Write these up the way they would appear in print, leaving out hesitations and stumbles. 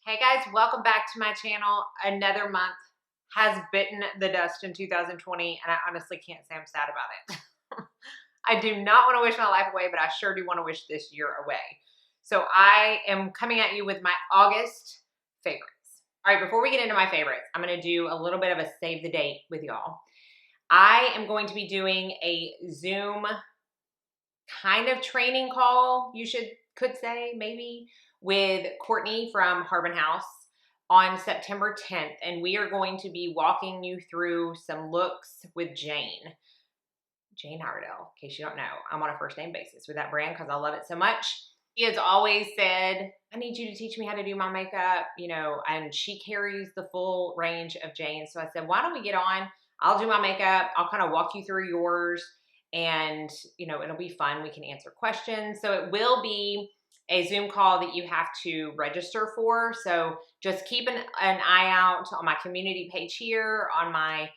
Hey guys, welcome back to my channel. Another month has bitten the dust in 2020, and I honestly can't say I'm sad about it. I do not want to wish my life away, but I sure do want to wish this year away. So I am coming at you with my August favorites. All right, before we get into my favorites, I'm going to do a little bit of a save the date with y'all. I am going to be doing a Zoom kind of training call, could say maybe, with Courtney from Harben House on September 10th, and we are going to be walking you through some looks with Jane Howardell. In case you don't know, I'm on a first name basis with that brand because I love it so much. She has always said, I need you to teach me how to do my makeup, and she carries the full range of Jane. So I said, why don't we get on? I'll do my makeup. I'll kind of walk you through yours, and it'll be fun. We can answer questions. So it will be a Zoom call that you have to register for. So just keep an eye out on my community page here, on my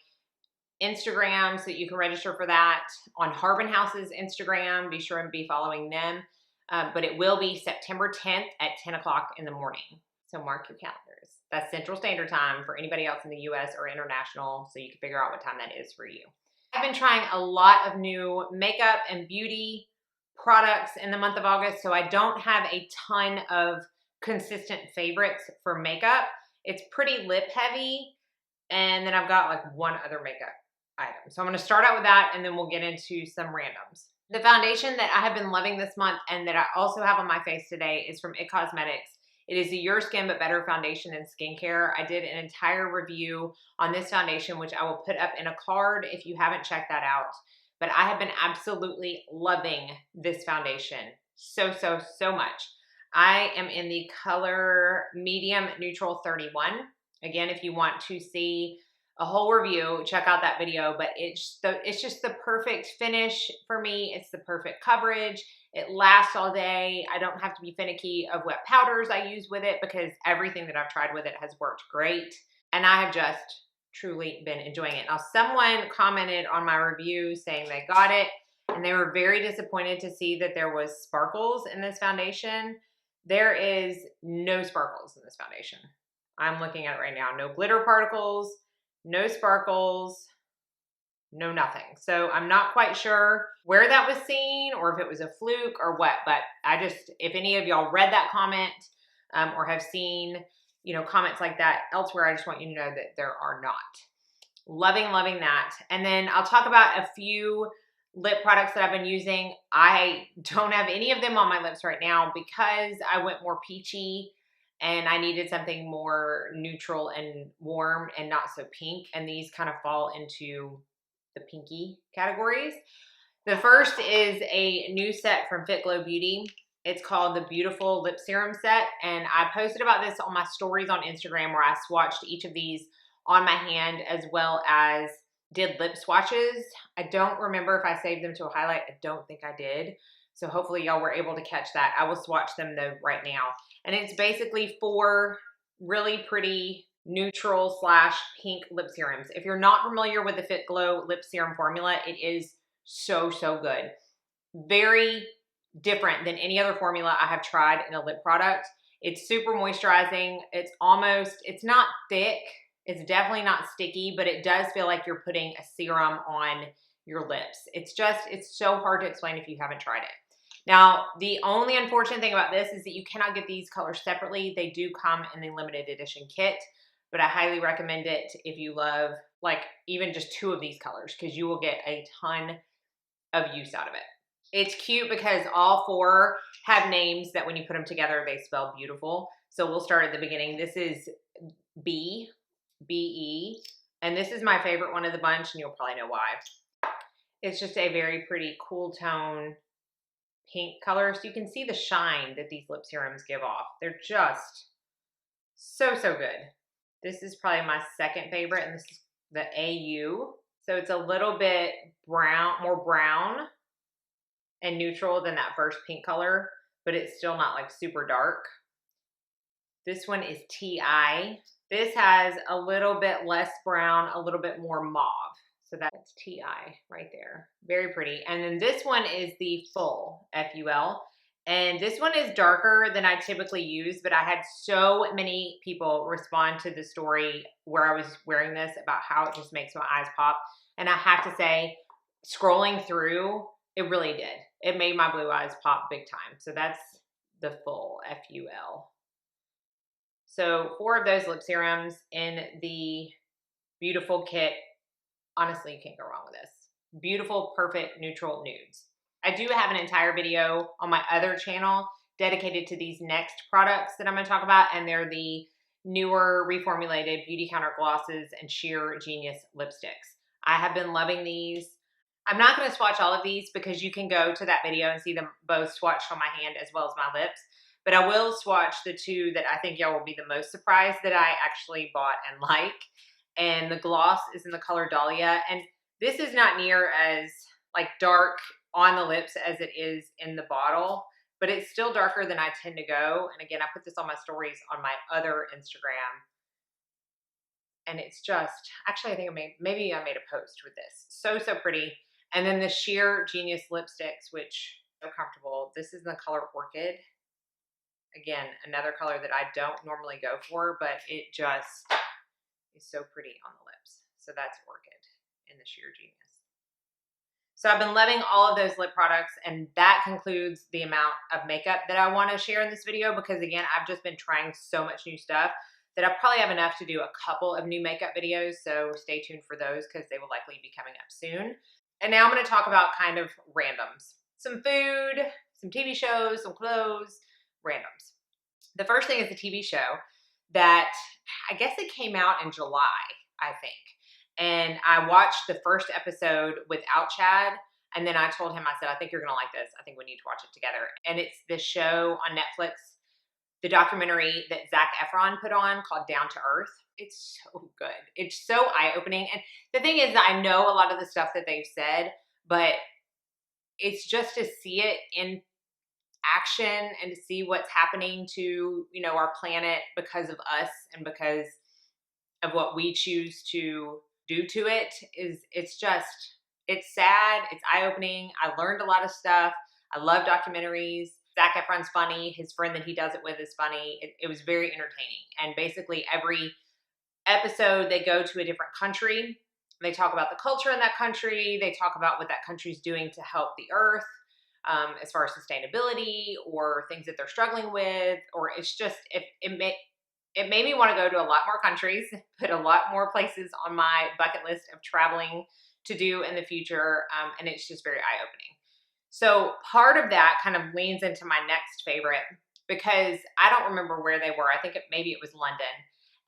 Instagram, so that you can register for that. On Harben House's Instagram, be sure and be following them. But it will be September 10th at 10 o'clock in the morning. So mark your calendars. That's Central Standard Time for anybody else in the US or international, so you can figure out what time that is for you. I've been trying a lot of new makeup and beauty products in the month of August, so I don't have a ton of consistent favorites for makeup. It's pretty lip heavy, and then I've got like one other makeup item. So I'm going to start out with that, and then we'll get into some randoms. The foundation that I have been loving this month and that I also have on my face today is from It Cosmetics. It is the Your Skin But Better foundation and skincare. I did an entire review on this foundation, which I will put up in a card if you haven't checked that out. But I have been absolutely loving this foundation so much. I am in the color Medium Neutral 31. Again, if you want to see a whole review, check out that video, but it's just the perfect finish for me. It's the perfect coverage. It lasts all day. I don't have to be finicky of what powders I use with it because everything that I've tried with it has worked great. And I have just truly been enjoying it. Now, someone commented on my review saying they got it and they were very disappointed to see that there was sparkles in this foundation. There is no sparkles in this foundation. I'm looking at it right now. No glitter particles, no sparkles, no nothing. So I'm not quite sure where that was seen or if it was a fluke or what, but if any of y'all read that comment or have seen, comments like that elsewhere, I just want you to know that there are not. Loving that. And then I'll talk about a few lip products that I've been using. I don't have any of them on my lips right now because I went more peachy and I needed something more neutral and warm and not so pink. And these kind of fall into the pinky categories. The first is a new set from Fit Glow Beauty. It's called the Beautiful Lip Serum Set. And I posted about this on my stories on Instagram where I swatched each of these on my hand as well as did lip swatches. I don't remember if I saved them to a highlight. I don't think I did. So hopefully y'all were able to catch that. I will swatch them though right now. And it's basically 4 really pretty neutral / pink lip serums. If you're not familiar with the Fit Glow lip serum formula, it is so good. Very different than any other formula I have tried in a lip product. It's super moisturizing. It's not thick. It's definitely not sticky, but it does feel like you're putting a serum on your lips. It's so hard to explain if you haven't tried it. Now, the only unfortunate thing about this is that you cannot get these colors separately. They do come in the limited edition kit, but I highly recommend it if you love like even just 2 of these colors because you will get a ton of use out of it. It's cute because all 4 have names that when you put them together, they spell beautiful. So we'll start at the beginning. This is B-E, and this is my favorite one of the bunch, and you'll probably know why. It's just a very pretty cool tone pink color, so you can see the shine that these lip serums give off. They're just so good. This is probably my second favorite, and this is the AU. So it's a little bit more brown and neutral than that first pink color, but it's still not like super dark. This one is TI. This has a little bit less brown, a little bit more mauve. So that's TI right there. Very pretty. And then this one is the Full, F-U-L. And this one is darker than I typically use, but I had so many people respond to the story where I was wearing this about how it just makes my eyes pop. And I have to say, scrolling through, it really did. It made my blue eyes pop big time. So that's the full FUL. So 4 of those lip serums in the beautiful kit. Honestly, you can't go wrong with this. Beautiful, perfect, neutral nudes. I do have an entire video on my other channel dedicated to these next products that I'm going to talk about, and they're the newer reformulated Beauty Counter glosses and Sheer Genius lipsticks. I have been loving these. I'm not going to swatch all of these because you can go to that video and see them both swatched on my hand as well as my lips. But I will swatch the 2 that I think y'all will be the most surprised that I actually bought and like. And the gloss is in the color Dahlia. And this is not near as like dark on the lips as it is in the bottle, but it's still darker than I tend to go. And again, I put this on my stories on my other Instagram. And it's just, actually, I think maybe I made a post with this. So, so pretty. And then the Sheer Genius lipsticks, which are so comfortable. This is in the color Orchid. Again, another color that I don't normally go for, but it just is so pretty on the lips. So that's Orchid in the Sheer Genius. So I've been loving all of those lip products, and that concludes the amount of makeup that I want to share in this video because, again, I've just been trying so much new stuff that I probably have enough to do a couple of new makeup videos, so stay tuned for those because they will likely be coming up soon. And now I'm going to talk about kind of randoms. Some food, some TV shows, some clothes, randoms. The first thing is the TV show that I guess it came out in July, I think. And I watched the first episode without Chad. And then I told him, I said, I think you're going to like this. I think we need to watch it together. And it's the show on Netflix, the documentary that Zac Efron put on called Down to Earth. It's so good. It's so eye-opening. And the thing is that I know a lot of the stuff that they've said, but it's just to see it in action and to see what's happening to, you know, our planet because of us and because of what we choose to do to it it's sad, it's eye-opening. I learned a lot of stuff. I love documentaries. Zac Efron's funny. His friend that he does it with is funny. It was very entertaining. And basically every episode they go to a different country. They talk about the culture in that country. They talk about what that country's doing to help the earth. As far as sustainability or things that they're struggling with, or it's just, it made me want to go to a lot more countries, put a lot more places on my bucket list of traveling to do in the future, and it's just very eye-opening. So part of that kind of leans into my next favorite because I don't remember where they were. I think maybe it was London,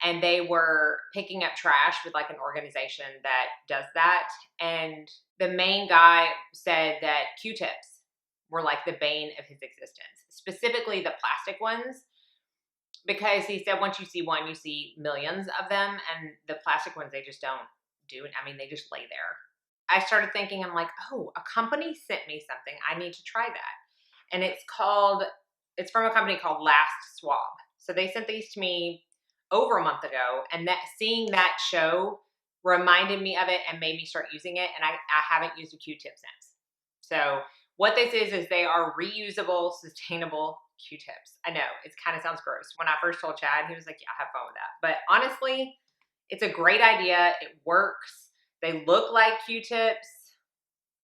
and they were picking up trash with like an organization that does that, and the main guy said that Q-tips were like the bane of his existence, specifically the plastic ones, because he said once you see one, you see millions of them, and the plastic ones, they just don't do it. I mean, they just lay there. I started thinking, I'm like, oh, a company sent me something. I need to try that. And it's from a company called Last Swab. So they sent these to me over a month ago, and that seeing that show reminded me of it and made me start using it, and I haven't used a Q-tip since. So what this is they are reusable, sustainable Q-tips. I know, it kind of sounds gross. When I first told Chad, he was like, yeah, have fun with that. But honestly, it's a great idea. It works. They look like Q-tips.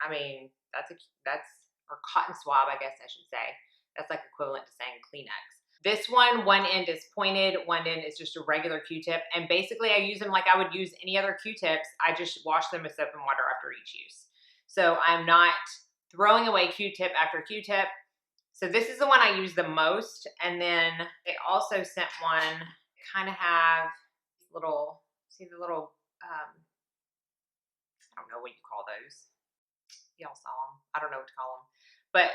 I mean, or cotton swab, I guess I should say. That's like equivalent to saying Kleenex. This one end is pointed, one end is just a regular Q-tip. And basically I use them like I would use any other Q-tips. I just wash them with soap and water after each use. So I'm not throwing away Q-tip after Q-tip. So this is the one I use the most. And then they also sent one, kind of have little, see the little, I don't know what you call those. Y'all saw them. I don't know what to call them. But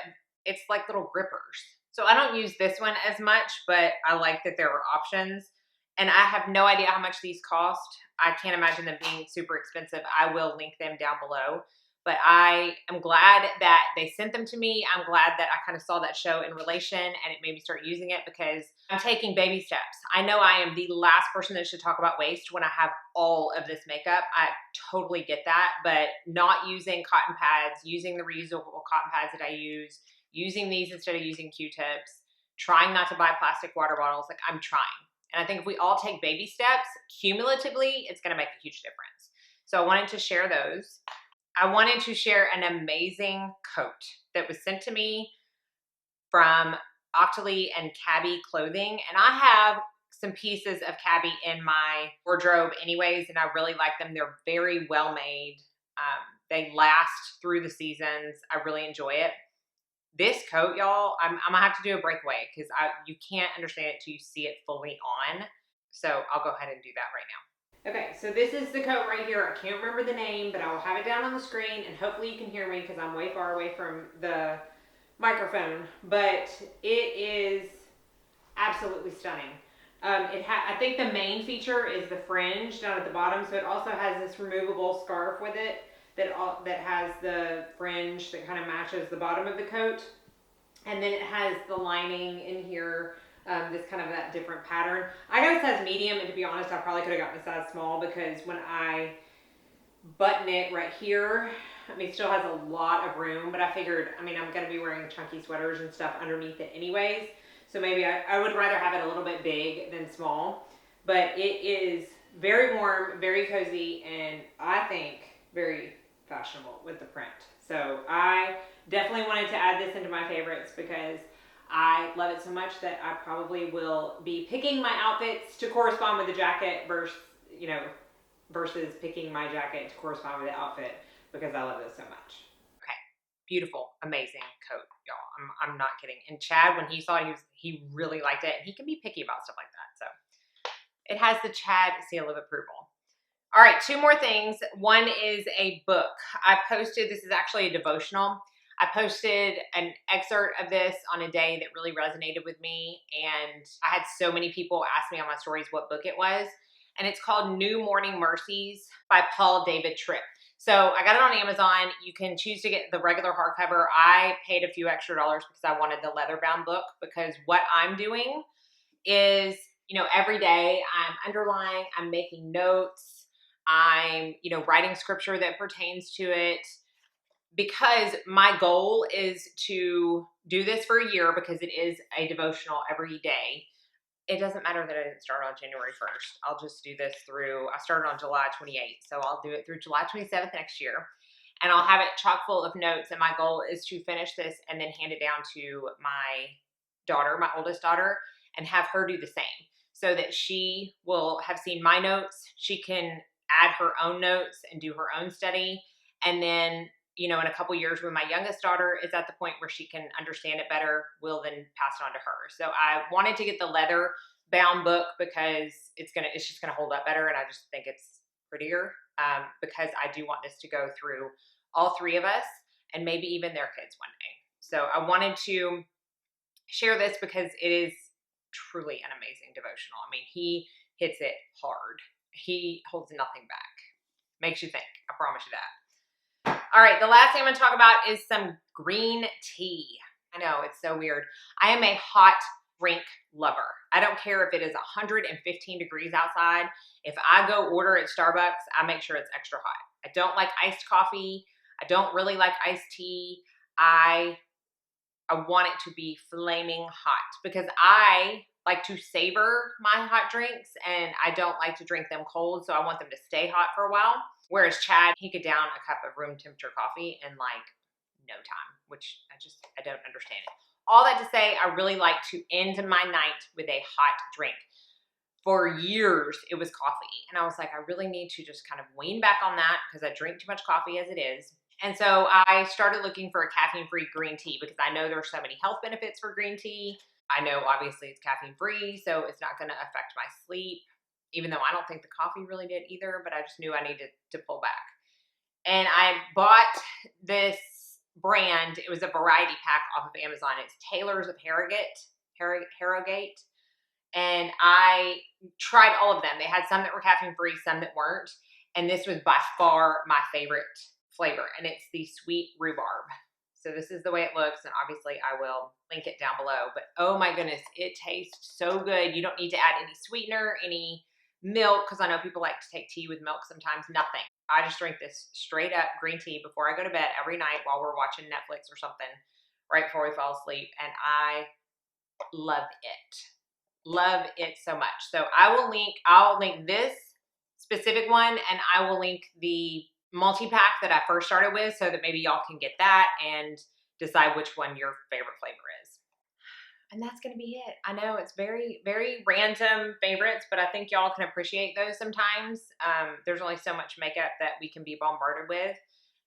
it's like little grippers. So I don't use this one as much, but I like that there are options. And I have no idea how much these cost. I can't imagine them being super expensive. I will link them down below. But I am glad that they sent them to me. I'm glad that I kind of saw that show in relation and it made me start using it because I'm taking baby steps. I know I am the last person that should talk about waste when I have all of this makeup. I totally get that, but not using cotton pads, using the reusable cotton pads that I use, using these instead of using Q-tips, trying not to buy plastic water bottles. Like, I'm trying. And I think if we all take baby steps, cumulatively, it's going to make a huge difference. So I wanted to share those. I wanted to share an amazing coat that was sent to me from Octoly and Cabby Clothing. And I have some pieces of Cabby in my wardrobe anyways, and I really like them. They're very well made. They last through the seasons. I really enjoy it. This coat, y'all, I'm gonna have to do a breakaway because you can't understand it till you see it fully on. So I'll go ahead and do that right now. Okay, so this is the coat right here. I can't remember the name, but I will have it down on the screen, and hopefully you can hear me because I'm way far away from the microphone. But it is absolutely stunning. I think the main feature is the fringe down at the bottom, so it also has this removable scarf with it that has the fringe that kind of matches the bottom of the coat, and then it has the lining in here, this kind of that different pattern. I got a size medium, and to be honest, I probably could have gotten a size small because when I button it right here, I mean, it still has a lot of room, but I figured, I mean, I'm going to be wearing chunky sweaters and stuff underneath it anyways, so maybe I would rather have it a little bit big than small. But it is very warm, very cozy, and I think very fashionable with the print. So I definitely wanted to add this into my favorites because I love it so much that I probably will be picking my outfits to correspond with the jacket versus picking my jacket to correspond with the outfit because I love it so much. Okay, beautiful, amazing coat, y'all. I'm not kidding. And Chad, when he saw it, he really liked it. And he can be picky about stuff like that. So it has the Chad seal of approval. All right, two more things. One is a book. This is actually a devotional. I posted an excerpt of this on a day that really resonated with me, and I had so many people ask me on my stories what book it was, and it's called New Morning Mercies by Paul David Tripp. So I got it on Amazon. You can choose to get the regular hardcover. I paid a few extra dollars because I wanted the leather-bound book, because what I'm doing is, every day I'm underlining, I'm making notes, I'm, writing scripture that pertains to it, because my goal is to do this for a year because it is a devotional every day. It doesn't matter that I didn't start on January 1st. I'll just do this I started on July 28th, so I'll do it through July 27th next year. And I'll have it chock full of notes, and my goal is to finish this and then hand it down to my daughter, my oldest daughter, and have her do the same so that she will have seen my notes. She can add her own notes and do her own study. And then, in a couple years when my youngest daughter is at the point where she can understand it better, we'll then pass it on to her. So I wanted to get the leather bound book because it's just gonna hold up better, and I just think it's prettier, because I do want this to go through all three of us and maybe even their kids one day. So I wanted to share this because it is truly an amazing devotional. I mean, he hits it hard. He holds nothing back. Makes you think. I promise you that. All right, the last thing I'm going to talk about is some green tea. I know, it's so weird. I am a hot drink lover. I don't care if it is 115 degrees outside. If I go order at Starbucks, I make sure it's extra hot. I don't like iced coffee. I don't really like iced tea. I want it to be flaming hot because I like to savor my hot drinks, and I don't like to drink them cold, so I want them to stay hot for a while. Whereas Chad, he could down a cup of room temperature coffee in like no time, which I don't understand it. All that to say, I really like to end my night with a hot drink. For years, it was coffee. And I was like, I really need to just kind of wean back on that because I drink too much coffee as it is. And so I started looking for a caffeine-free green tea because I know there's so many health benefits for green tea. I know obviously it's caffeine-free, so it's not going to affect my sleep, even though I don't think the coffee really did either, but I just knew I needed to pull back. And I bought this brand. It was a variety pack off of Amazon. It's Taylor's of Harrogate. And I tried all of them. They had some that were caffeine-free, some that weren't. And this was by far my favorite flavor. And it's the sweet rhubarb. So this is the way it looks. And obviously I will link it down below. But oh my goodness, it tastes so good. You don't need to add any sweetener, any milk, because I know people like to take tea with milk sometimes. Nothing. I just drink this straight up green tea before I go to bed every night while we're watching Netflix or something right before we fall asleep, and I love it. Love it so much. So I'll link this specific one, and I will link the multi-pack that I first started with so that maybe y'all can get that and decide which one your favorite flavor is. And that's going to be it. I know it's very, very random favorites, but I think y'all can appreciate those sometimes. There's only so much makeup that we can be bombarded with.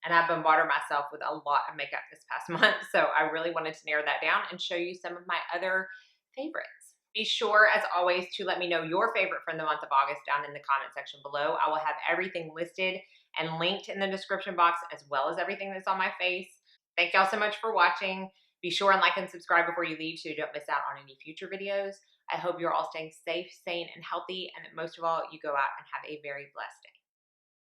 And I've bombarded myself with a lot of makeup this past month. So I really wanted to narrow that down and show you some of my other favorites. Be sure, as always, to let me know your favorite from the month of August down in the comment section below. I will have everything listed and linked in the description box, as well as everything that's on my face. Thank y'all so much for watching. Be sure and like and subscribe before you leave so you don't miss out on any future videos. I hope you're all staying safe, sane, and healthy, and that most of all, you go out and have a very blessed day.